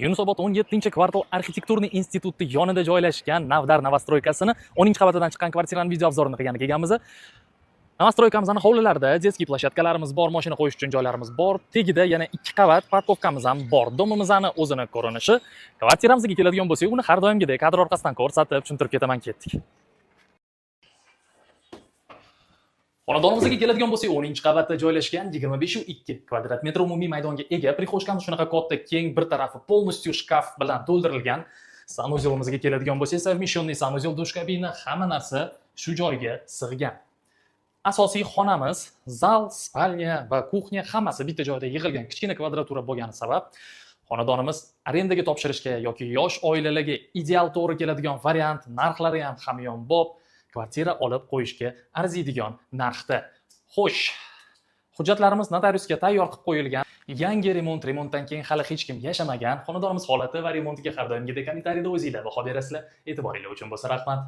Yunusobod 17-kvartal arxitekturniy instituti yonida joylashgan Navdar Novostroykasini 10-qavatidan chiqqan kvartiraning video obzorini qilgan ekanmiz. Novostroykamizning hovlilarida детский plashadkalarimiz bor, mashina qo'yish uchun joylarimiz bor. Tegida yana 2 qavat parkovkamiz ham bor. Domimizning o'zini ko'rinishi. Kvartiramizga keladigan bo'lsak, uni har doimgidek kadr orqasidan ko'rsatib, tushuntirib ketaman ketdik. Xonadonimizga keladigan bo'lsak, 10-qavatda joylashgan 25.2 kvadrat metr umumiy maydonga ega. Prixoshkamiz shunaqa katta, keng, bir tarafi полностью shkaf bilan to'ldirilgan. Sanuzelimizga keladigan bo'lsak, совмещенный sanuzel, dush kabina, hamma narsa shu joyga sig'gan. Asosiy xonamiz, zal, spalnya va kuxnya hammasi bitta joyda yig'ilgan kichkina kvadratura bo'lgani sabab xonadonimiz arendaga topshirishga yoki yosh oilalarga ideal to'g'ri keladigan variant, narxlari ham hamyonbop, kvartira olib qo'yishga arziydigan narxda. Xo'sh, hujjatlarimiz notariusga tayyor qilib qo'yilgan. Yangi remontdan keyin hali hech kim yashamagan. Xonadonimiz holati va remontiga har doimgidek kommentariyda o'zingizlar baho berasizlar. E'tiboringlar uchun bo'lsa rahmat.